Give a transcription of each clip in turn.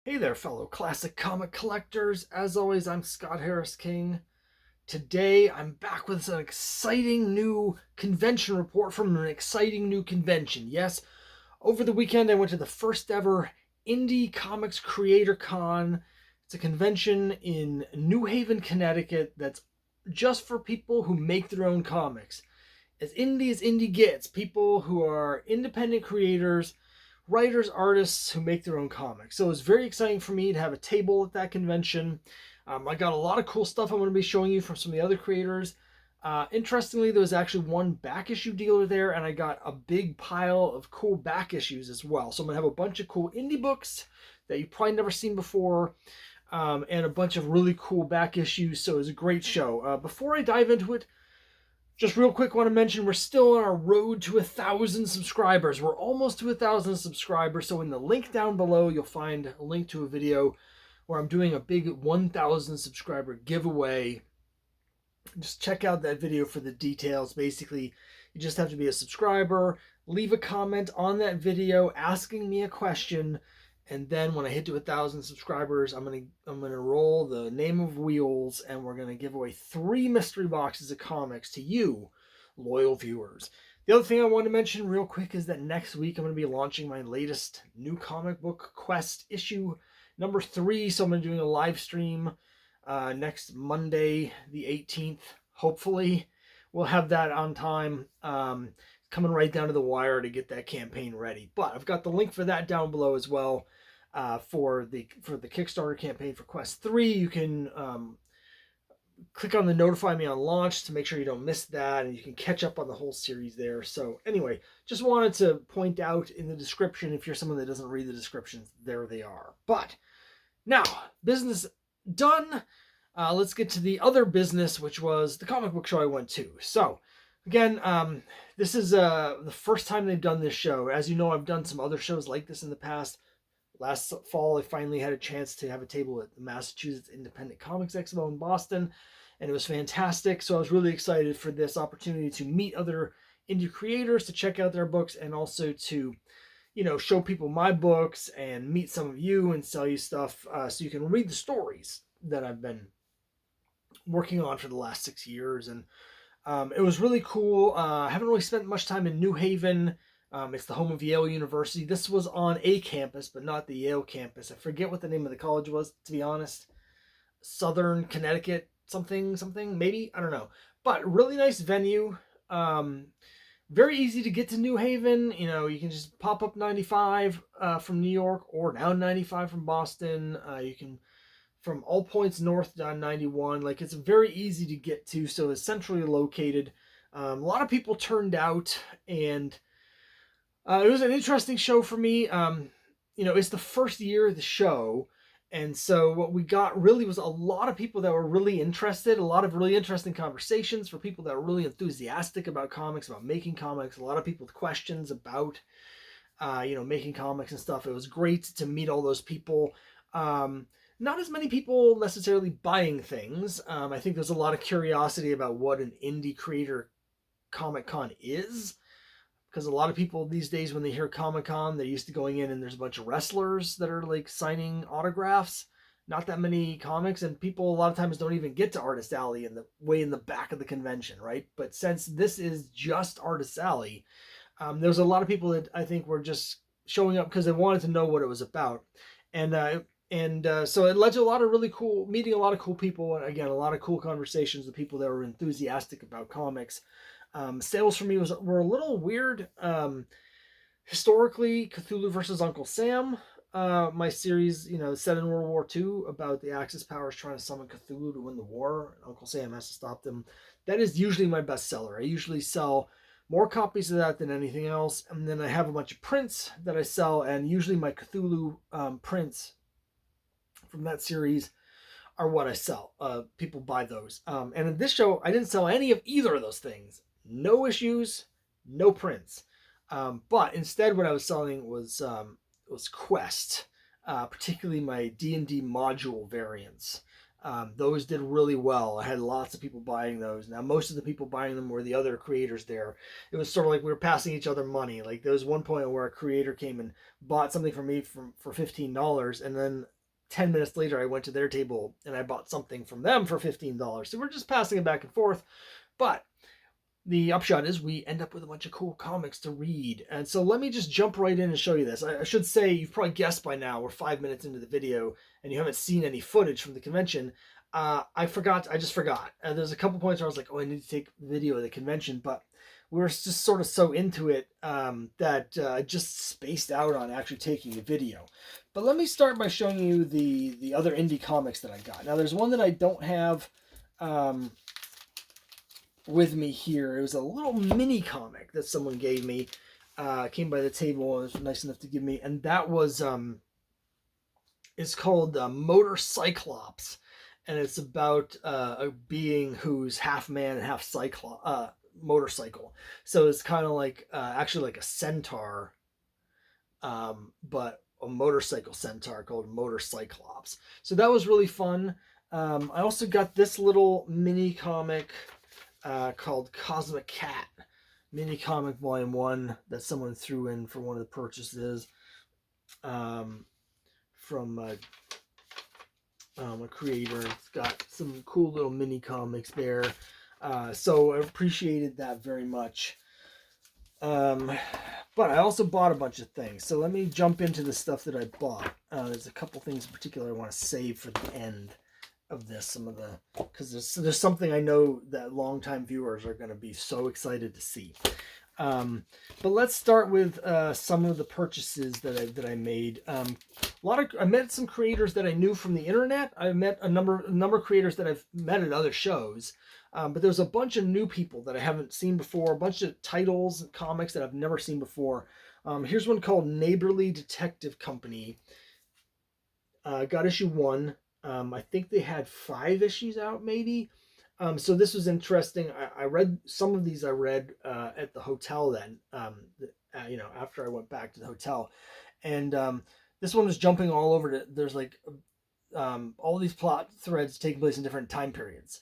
Hey there, fellow classic comic collectors. As always, I'm Scott Harris King. Today, I'm back with an exciting new convention report from an exciting new convention. Yes, over the weekend, I went to the first ever Indie Comics Creator Con. It's a convention in New Haven, Connecticut that's just for people who make their own comics. As indie gets, people who are independent creators, writers, artists who make their own comics. So it was very exciting for me to have a table at that convention. I got a lot of cool stuff I'm going to be showing you from some of the other creators. Interestingly, there was actually one back issue dealer there, and I got a big pile of cool back issues as well. So I'm going to have a bunch of cool indie books that you've probably never seen before, and a bunch of really cool back issues. So it was a great show. Before I dive into it, just real quick, want to mention we're still on our road to 1,000 subscribers. We're almost to 1,000 subscribers. So in the link down below, you'll find a link to a video where I'm doing a big 1,000 subscriber giveaway. Just check out that video for the details. Basically, you just have to be a subscriber, leave a comment on that video asking me a question, and then when I hit to 1,000 subscribers, I'm gonna roll the name of wheels, and we're gonna give away 3 mystery boxes of comics to you, loyal viewers. The other thing I want to mention real quick is that next week I'm going to be launching my latest new comic book quest issue number 3. So I'm going to be doing a live stream next Monday, the 18th. Hopefully, we'll have that on time. Coming right down to the wire to get that campaign ready. But I've got the link for that down below as well. For the Kickstarter campaign for Quest 3, you can click on the notify me on launch to make sure you don't miss that, and you can catch up on the whole series there. So anyway, just wanted to point out in the description, if you're someone that doesn't read the descriptions, there they are. But now, business done. Let's get to the other business, which was the comic book show I went to. So again, this is the first time they've done this show. As you know, I've done some other shows like this in the past. Last fall, I finally had a chance to have a table at the Massachusetts Independent Comics Expo in Boston, and it was fantastic. So I was really excited for this opportunity to meet other indie creators, to check out their books, and also to, show people my books and meet some of you and sell you stuff so you can read the stories that I've been working on for the last 6 years. And it was really cool. I haven't really spent much time in New Haven. It's the home of Yale University. This was on a campus, but not the Yale campus. I forget what the name of the college was, to be honest. Southern Connecticut, something, maybe? I don't know. But really nice venue. Very easy to get to New Haven. You can just pop up 95 from New York, or down 95 from Boston. You can, from all points north, down 91. Like, it's very easy to get to, so it's centrally located. A lot of people turned out, and it was an interesting show for me. It's the first year of the show, and so what we got really was a lot of people that were really interested, a lot of really interesting conversations for people that were really enthusiastic about comics, about making comics, a lot of people with questions about, making comics and stuff. It was great to meet all those people. Not as many people necessarily buying things. I think there's a lot of curiosity about what an indie creator Comic Con is, because a lot of people these days, when they hear Comic Con, they're used to going in and there's a bunch of wrestlers that are like signing autographs, not that many comics, and people a lot of times don't even get to Artist Alley in the way in the back of the convention, right? But since this is just Artist Alley, there's a lot of people that I think were just showing up because they wanted to know what it was about. So it led to a lot of really cool, meeting a lot of cool people, and again, a lot of cool conversations with people that were enthusiastic about comics. Sales for me were a little weird. Historically, Cthulhu versus Uncle Sam, my series, set in World War II, about the Axis powers trying to summon Cthulhu to win the war. Uncle Sam has to stop them. That is usually my bestseller. I usually sell more copies of that than anything else, and then I have a bunch of prints that I sell, and usually my Cthulhu prints from that series are what I sell. People buy those. And in this show, I didn't sell any of either of those things. No issues, no prints. But instead, what I was selling was Quest, particularly my D&D module variants. Those did really well. I had lots of people buying those. Now, most of the people buying them were the other creators there. It was sort of like we were passing each other money. Like there was one point where a creator came and bought something from me for $15, and then 10 minutes later I went to their table and I bought something from them for $15. So we're just passing it back and forth. But the upshot is we end up with a bunch of cool comics to read. And so let me just jump right in and show you this. I should say, you've probably guessed by now, we're 5 minutes into the video and you haven't seen any footage from the convention. I just forgot. There's a couple points where I was like, oh, I need to take video of the convention, but we were just sort of so into it that I just spaced out on actually taking a video. But let me start by showing you the other indie comics that I got. Now there's one that I don't have with me here. It was a little mini comic that someone gave me. Came by the table and was nice enough to give me, and that was it's called Motor Cyclops, and it's about a being who's half man and half motorcycle. So it's kind of like actually like a centaur, but a motorcycle centaur called Motor Cyclops. So that was really fun. I also got this little mini comic called Cosmic Cat, mini comic volume 1 that someone threw in for one of the purchases from a creator. It's got some cool little mini comics there, so I appreciated that very much. But I also bought a bunch of things, so let me jump into the stuff that I bought. There's a couple things in particular I want to save for the end of this, because there's something I know that longtime viewers are going to be so excited to see. But let's start with some of the purchases that I made. I met some creators that I knew from the internet. I met a number of creators that I've met at other shows. But there's a bunch of new people that I haven't seen before. A bunch of titles and comics that I've never seen before. Here's one called Neighborly Detective Company. Got issue 1. I think they had 5 issues out, maybe. So this was interesting. I read some of these. I read at the hotel then, after I went back to the hotel, and this one was jumping all over. There's like all these plot threads taking place in different time periods,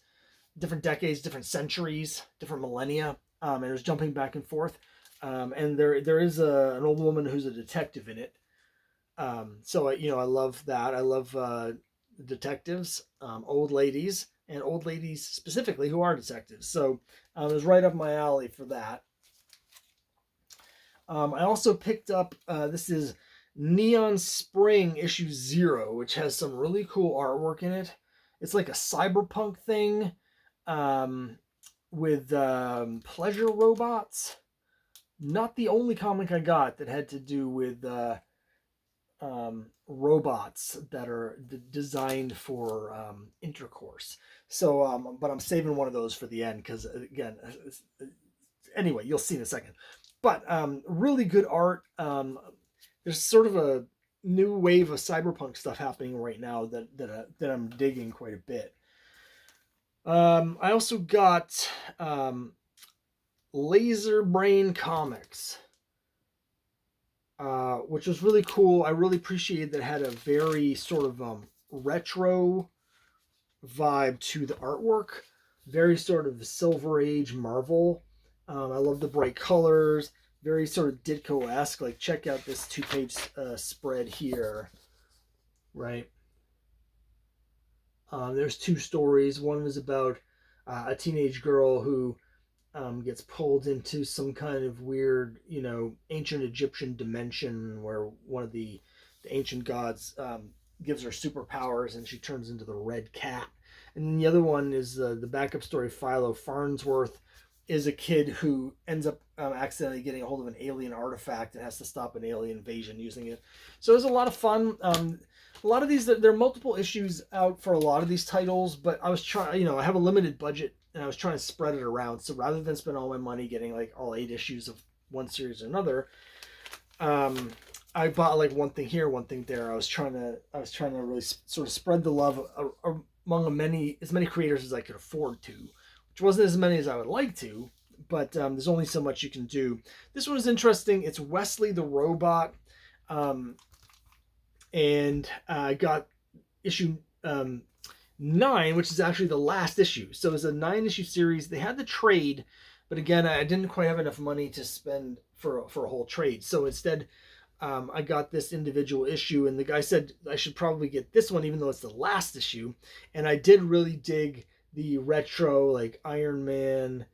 different decades, different centuries, different millennia, and it was jumping back and forth. And there is an old woman who's a detective in it. So I love that. I love detectives, old ladies. And old ladies specifically who are detectives. So it was right up my alley for that. I also picked up, this is Neon Spring issue 0, which has some really cool artwork in it. It's like a cyberpunk thing with pleasure robots. Not the only comic I got that had to do with robots that are designed for intercourse. So, but I'm saving one of those for the end because, again, anyway, you'll see in a second. But really good art. There's sort of a new wave of cyberpunk stuff happening right now that I'm digging quite a bit. I also got Laser Brain Comics, which was really cool. I really appreciated that it had a very sort of retro vibe to the artwork. Very sort of Silver Age Marvel. I love the bright colors. Very sort of Ditko-esque. Like, check out this 2-page spread here. Right? There's 2 stories. One was about a teenage girl who gets pulled into some kind of weird, ancient Egyptian dimension where one of the ancient gods gives her superpowers and she turns into the Red Cat. And then the other one is the backup story. Philo Farnsworth is a kid who ends up accidentally getting a hold of an alien artifact and has to stop an alien invasion using it. So it was a lot of fun. A lot of these, there are multiple issues out for a lot of these titles, but I was trying, I have a limited budget and I was trying to spread it around. So rather than spend all my money getting like all 8 issues of one series or another, I bought like one thing here, one thing there. I was trying to really sort of spread the love among as many creators as I could afford to, which wasn't as many as I would like to, but there's only so much you can do. This one is interesting. It's Wesley the Robot, and I got issue 9, which is actually the last issue. So it's a 9-issue series. They had the trade, but again, I didn't quite have enough money to spend for a whole trade. So instead, I got this individual issue, and the guy said I should probably get this one, even though it's the last issue. And I did really dig the retro, like Iron Man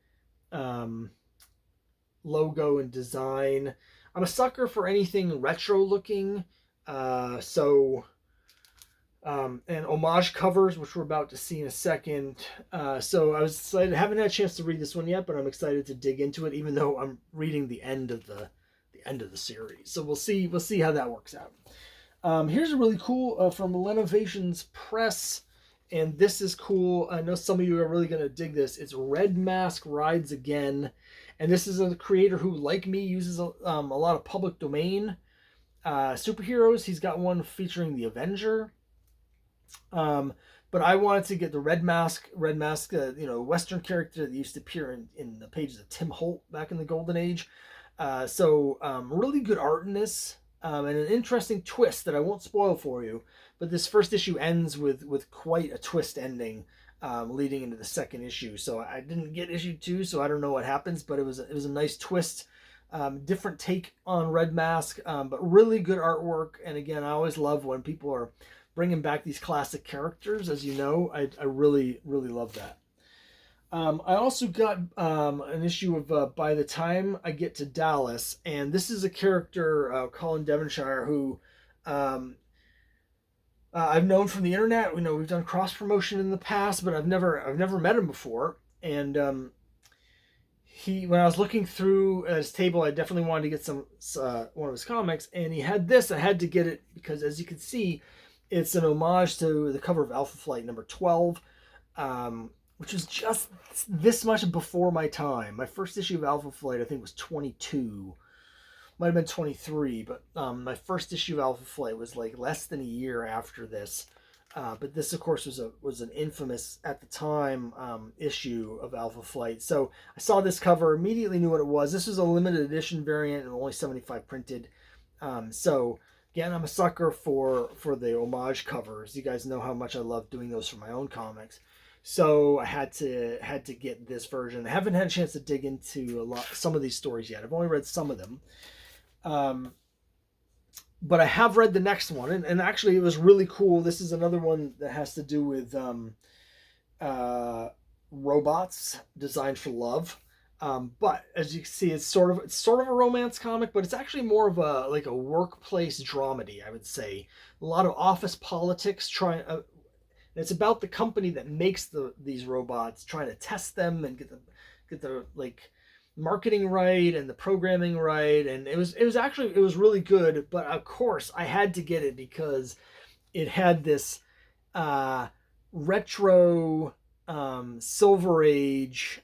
logo and design. I'm a sucker for anything retro looking. And homage covers, which we're about to see in a second. So I was excited. I haven't had a chance to read this one yet, but I'm excited to dig into it, even though I'm reading the end of the series. So we'll see how that works out. Here's a really cool from Lenovations Press, and this is cool. I know some of you are really going to dig this. It's Red Mask Rides Again, and this is a creator who, like me, uses a lot of public domain superheroes. He's got one featuring the Avenger. But I wanted to get the Red Mask, Western character that used to appear in the pages of Tim Holt back in the Golden Age. Really good art in this, and an interesting twist that I won't spoil for you. But this first issue ends with quite a twist ending, leading into the second issue. So I didn't get issue 2, so I don't know what happens. But it was a nice twist, different take on Red Mask, but really good artwork. And again, I always love when people are bringing back these classic characters. As you know, I really, really love that. I also got an issue of By the Time I Get to Dallas, and this is a character, Colin Devonshire, who I've known from the internet. We've done cross promotion in the past, but I've never met him before. And when I was looking through his table, I definitely wanted to get one of his comics, and he had this. I had to get it because, as you can see, it's an homage to the cover of Alpha Flight number 12, which is just this much before my time. My first issue of Alpha Flight, I think, was 22. Might have been 23, but my first issue of Alpha Flight was like less than a year after this. But this, of course, was an infamous, at the time, issue of Alpha Flight. So I saw this cover, immediately knew what it was. This was a limited edition variant and only 75 printed. Again, I'm a sucker for the homage covers. You guys know how much I love doing those for my own comics. So I had to get this version. I haven't had a chance to dig into some of these stories yet. I've only read some of them. But I have read the next one, and actually it was really cool. This is another one that has to do with robots designed for love. But as you can see, it's sort of a romance comic, but it's actually more of a workplace dramedy, I would say. A lot of office politics. It's about the company that makes these robots, trying to test them and get the marketing right and the programming right. And it was really good. But of course, I had to get it because it had this retro Silver Age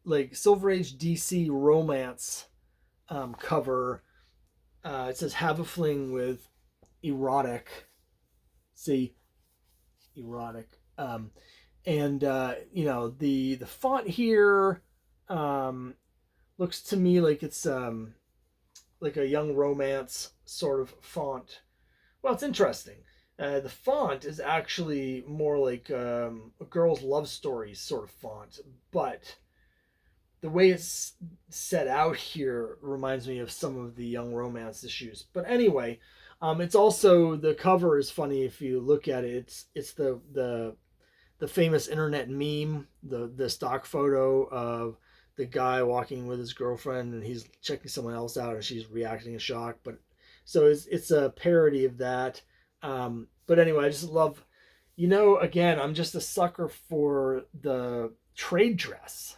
DC romance cover. It says "Have a fling with erotic." See, erotic. The font here looks to me like it's like a young romance sort of font. Well, it's interesting. The font is actually more like a girl's love story sort of font, but the way it's set out here reminds me of some of the young romance issues. But anyway, it's also, the cover is funny if you look at it. It's the famous internet meme, the stock photo of the guy walking with his girlfriend and he's checking someone else out and she's reacting in shock. But so it's a parody of that. But anyway, I just love, again, I'm just a sucker for the trade dress.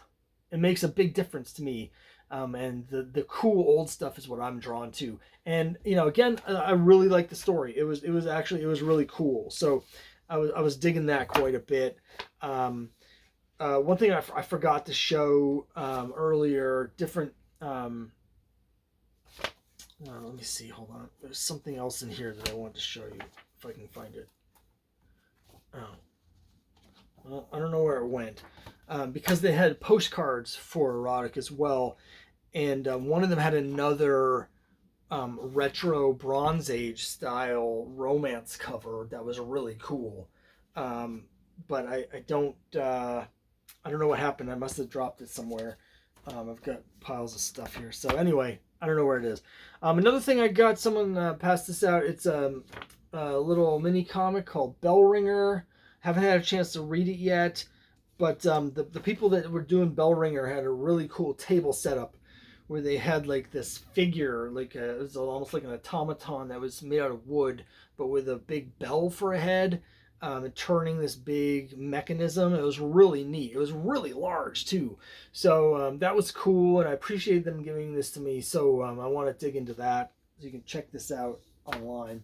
It makes a big difference to me. And the cool old stuff is what I'm drawn to. And, again, I really like the story. It was really cool. So I was digging that quite a bit. One thing I forgot to show earlier, different, let me see, hold on. There's something else in here that I wanted to show you, if I can find it. Oh, well, I don't know where it went. Because they had postcards for erotic as well, and one of them had another retro Bronze Age style romance cover that was really cool. but I don't know what happened. I must have dropped it somewhere. I've got piles of stuff here. So anyway, I don't know where it is. Another thing I got, someone passed this out. It's a little mini comic called Bell Ringer. Haven't had a chance to read it yet, but the people that were doing Bell Ringer had a really cool table setup where they had like this figure, it was almost like an automaton that was made out of wood, but with a big bell for a head, and turning this big mechanism. It was really neat. It was really large too. So that was cool, and I appreciate them giving this to me. So I want to dig into that. So you can check this out online.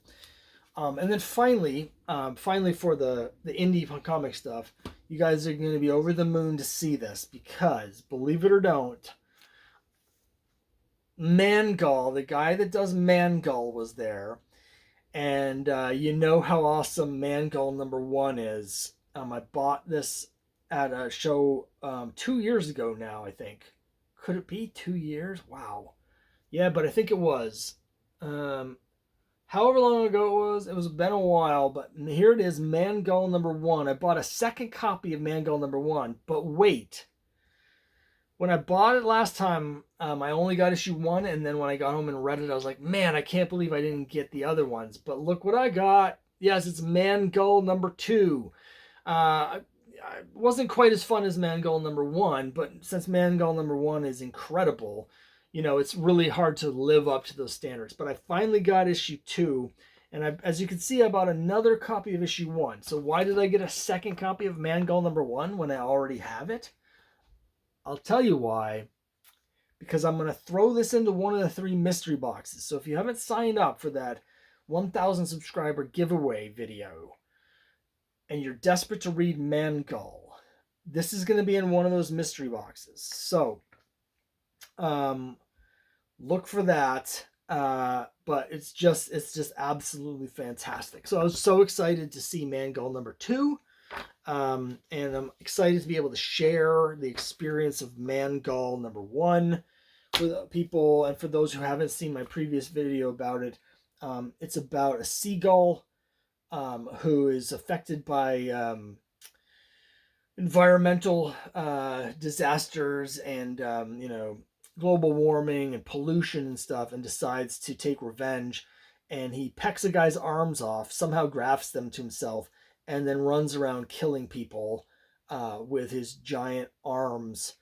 And then finally for the indie comic stuff, you guys are going to be over the moon to see this because, believe it or don't, Mangull, the guy that does Mangull, was there. And you know how awesome Mangull #1 is. I bought this at a show 2 years ago now, I think. Could it be 2 years? Wow. Yeah, but I think it was. However long ago it was been a while, but here it is, Mangull #1. I bought a second copy of Mangull #1, but wait. When I bought it last time, I only got issue 1, and then when I got home and read it, I was like, man, I can't believe I didn't get the other ones. But look what I got. Yes, it's Mangull #2. It wasn't quite as fun as Mangull #1, but since Mangull #1 is incredible, it's really hard to live up to those standards. But I finally got issue 2, and as you can see, I bought another copy of issue 1. So why did I get a second copy of Mangull #1 when I already have it? I'll tell you why. Because I'm going to throw this into one of the 3 mystery boxes. So if you haven't signed up for that 1,000 subscriber giveaway video and you're desperate to read Mangull, this is going to be in one of those mystery boxes. So look for that. But it's just absolutely fantastic. So I was so excited to see Mangull #2. And I'm excited to be able to share the experience of Mangull #1 with people. And for those who haven't seen my previous video about it, it's about a seagull who is affected by environmental disasters and global warming and pollution and stuff, and decides to take revenge. And he pecks a guy's arms off, somehow grafts them to himself, and then runs around killing people with his giant arms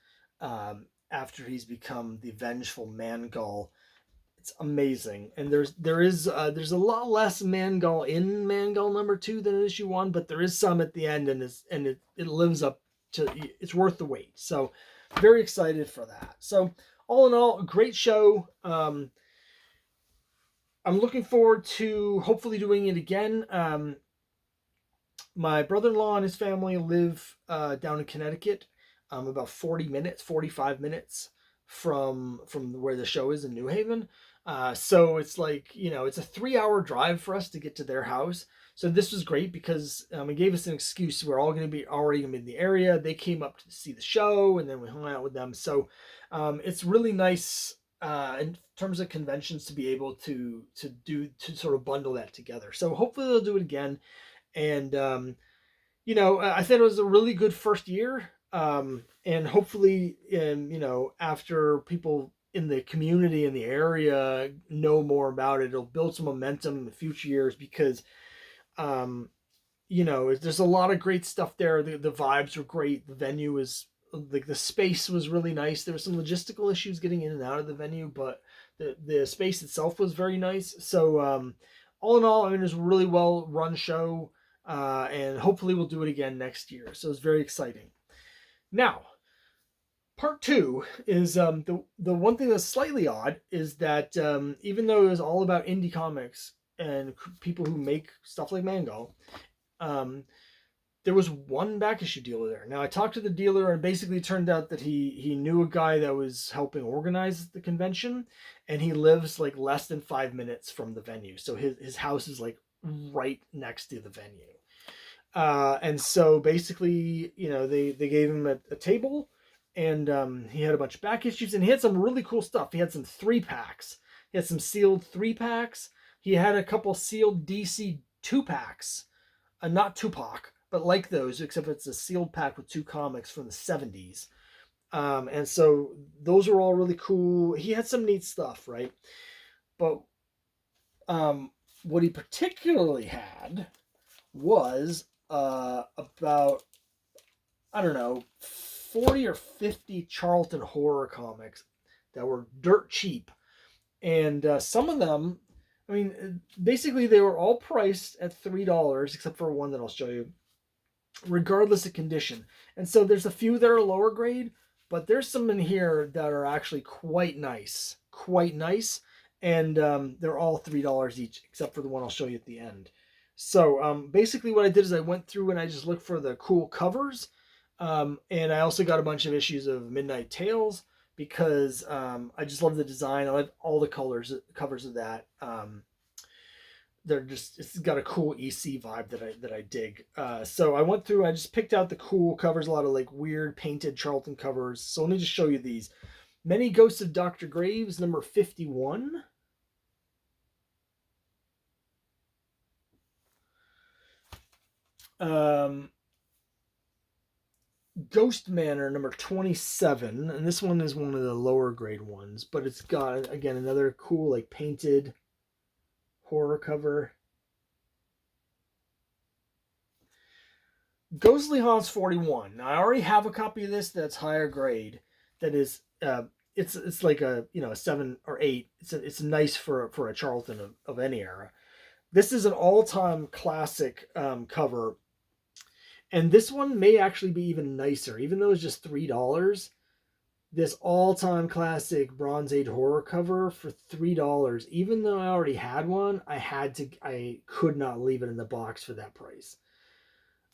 after he's become the vengeful Mangull. It's amazing, and there's a lot less Mangull in Mangull #2 than in issue 1, but there is some at the end, and it lives up to. It's worth the wait. So very excited for that. So all in all, a great show. I'm looking forward to hopefully doing it again. My brother-in-law and his family live down in Connecticut, about 45 minutes from where the show is in New Haven. So it's like, it's a 3-hour drive for us to get to their house. So this was great because it gave us an excuse. We're all going to be in the area. They came up to see the show, and then we hung out with them. So it's really nice in terms of conventions to be able to sort of bundle that together. So hopefully they'll do it again. And, I thought it was a really good first year. And hopefully, after people in the community in the area know more about it, it'll build some momentum in the future years because, there's a lot of great stuff there. The vibes were great. The venue is like, the space was really nice. There were some logistical issues getting in and out of the venue, but the space itself was very nice. So, all in all, it was a really well run show. And hopefully we'll do it again next year. So it's very exciting. Now, part 2 is the one thing that's slightly odd is that even though it was all about indie comics and people who make stuff like Mangull, there was one back issue dealer there. Now I talked to the dealer, and basically it turned out that he knew a guy that was helping organize the convention, and he lives like less than 5 minutes from the venue. So his house is like right next to the venue. And so basically, they gave him a table, and he had a bunch of back issues, and he had some really cool stuff. He had some 3-packs. He had some sealed 3-packs. He had a couple sealed DC 2-packs, not Tupac, but like those, except it's a sealed pack with 2 comics from the 70s. And so those are all really cool. He had some neat stuff, right? But what he particularly had was about, I don't know, 40 or 50 Charlton horror comics that were dirt cheap. And some of them, I mean, basically they were all priced at $3, except for one that I'll show you, regardless of condition. And so there's a few that are lower grade, but there's some in here that are actually quite nice. Quite nice. And they're all $3 each, except for the one I'll show you at the end. So basically what I did is I went through and I just looked for the cool covers. And I also got a bunch of issues of Midnight Tales because I just love the design. I love all the covers of that. They're just, it's got a cool EC vibe that I dig. So I went through, I just picked out the cool covers, a lot of like weird painted Charlton covers. So let me just show you these. Many Ghosts of Dr. Graves, number 51. Ghost Manor, number 27. And this one is one of the lower grade ones, but it's got, again, another cool like painted horror cover. Ghostly Haunts 41. Now, I already have a copy of this that's higher grade. That is, it's like a, you know, a 7 or 8. It's nice for a Charlton of any era. This is an all-time classic cover, and this one may actually be even nicer, even though it's just $3. This all-time classic Bronze Age horror cover for $3. Even though I already had one, I could not leave it in the box for that price.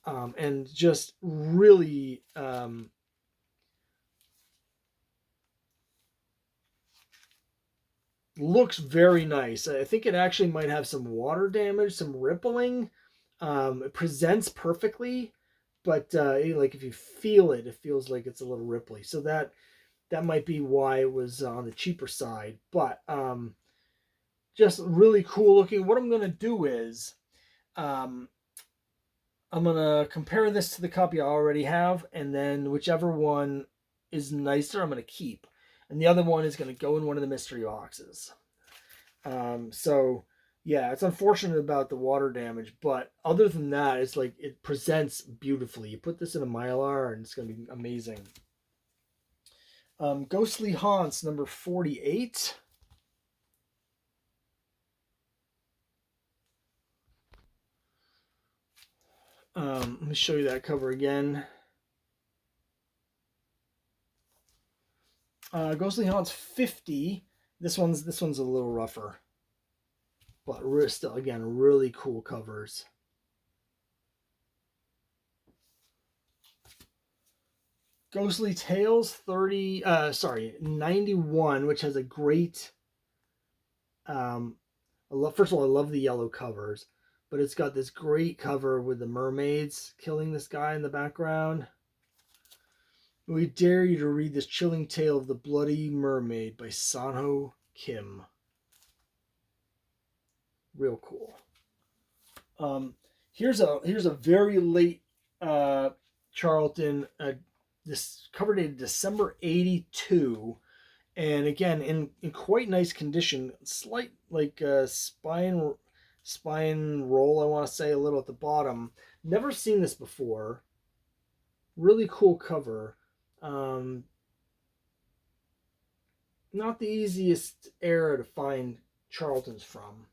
And just really looks very nice. I think it actually might have some water damage, some rippling. It presents perfectly, but like if you feel it, it feels like it's a little ripply. So that might be why it was on the cheaper side. But just really cool looking. What I'm gonna do is I'm going to compare this to the copy I already have, and then whichever one is nicer, I'm going to keep. And the other one is going to go in one of the mystery boxes. So, yeah, it's unfortunate about the water damage, but other than that, it's like it presents beautifully. You put this in a Mylar, and it's going to be amazing. Ghostly Haunts, number 48. Let me show you that cover again. Ghostly Haunts 50. This one's a little rougher, but still, again, really cool covers. Ghostly Tales 91, which has a great. First of all, I love the yellow covers, but it's got this great cover with the mermaids killing this guy in the background. We dare you to read this chilling tale of the Bloody Mermaid by Sanho Kim. Real cool. Here's a very late Charlton. This cover dated December 82, and again in quite nice condition. Slight like spine roll, I want to say, a little at the bottom. Never seen this before. Really cool cover. Not the easiest era to find Charltons from.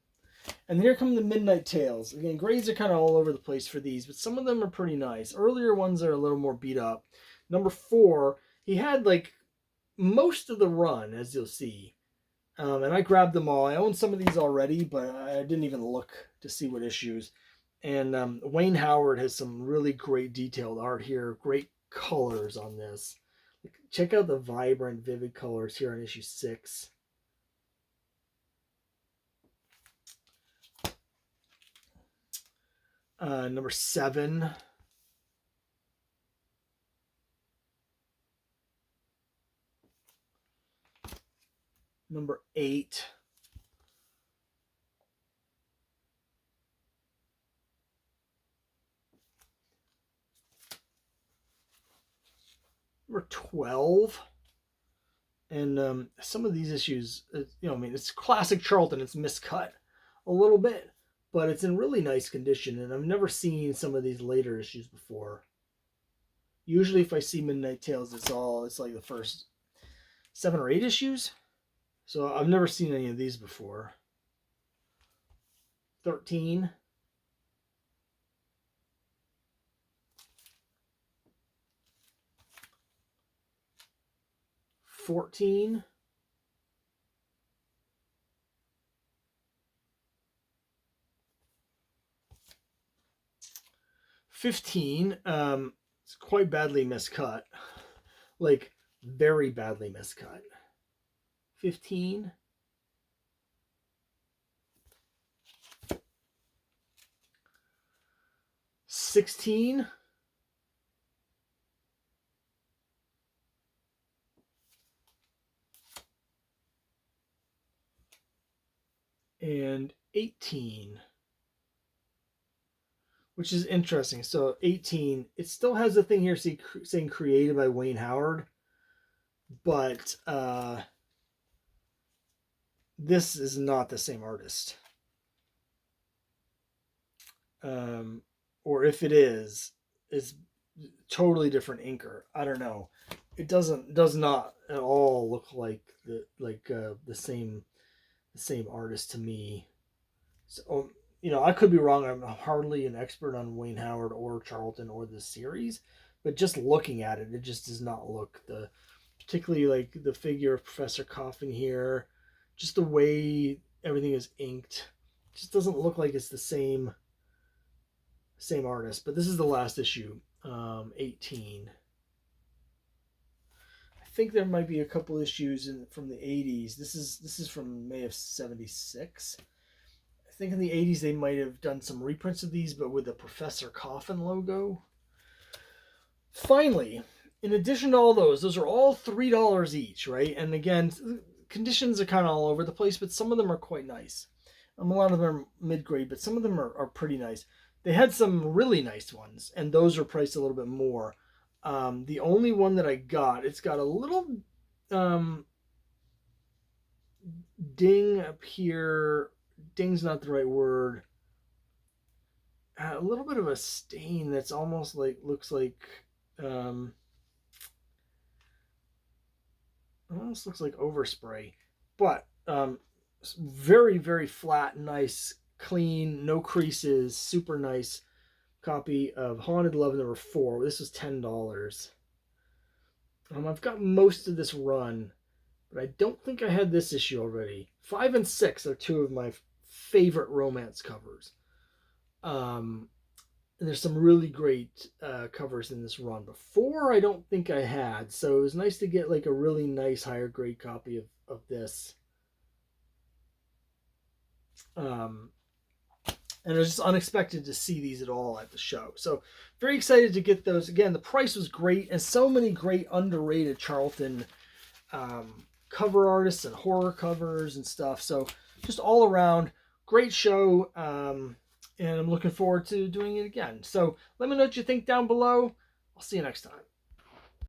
And here come the Midnight Tales. Again, grades are kind of all over the place for these, but some of them are pretty nice. Earlier ones are a little more beat up. Number 4, he had like most of the run, as you'll see. And I grabbed them all. I own some of these already, but I didn't even look to see what issues. And Wayne Howard has some really great detailed art here. Great colors on this. Check out the vibrant, vivid colors here on issue 6. Number 7. Number 8. number 12. And some of these issues, I mean, it's classic Charlton. It's miscut a little bit, but it's in really nice condition. And I've never seen some of these later issues before. Usually if I see Midnight Tales, it's like the first 7 or 8 issues. So I've never seen any of these before. 13. 14. 15. It's quite badly miscut. Like, very badly miscut. 15. 16. 18. Which is interesting. So 18, it still has a thing here saying created by Wayne Howard, but this is not the same artist. Or if it is, it's totally different inker. I don't know. It does not at all look like the same artist to me. So I could be wrong. I'm hardly an expert on Wayne Howard or Charlton or this series, but just looking at it, it just does not look particularly like the figure of Professor Coffin here, just the way everything is inked, just doesn't look like it's the same artist. But this is the last issue, 18. I think there might be a couple issues from the 80s. This is from May of 76. I think in the 80s they might have done some reprints of these, but with the Professor Coffin logo. Finally, in addition to all those are all $3 each, right? And again, conditions are kind of all over the place, but some of them are quite nice. A lot of them are mid-grade, but some of them are pretty nice. They had some really nice ones, and those are priced a little bit more. The only one that I got, it's got a little ding up here. Ding's not the right word. A little bit of a stain that's almost looks like almost looks like overspray, but very, very flat, nice, clean, no creases, super nice copy of Haunted Love number 4. This was $10. I've got most of this run, but I don't think I had this issue already. 5 and 6 are 2 of my favorite romance covers. And there's some really great covers in this run. But 4 I don't think I had, so it was nice to get like a really nice higher grade copy of this. And it was just unexpected to see these at all at the show. So very excited to get those. Again, the price was great, and so many great underrated Charlton cover artists and horror covers and stuff. So just all around great show. And I'm looking forward to doing it again. So let me know what you think down below. I'll see you next time.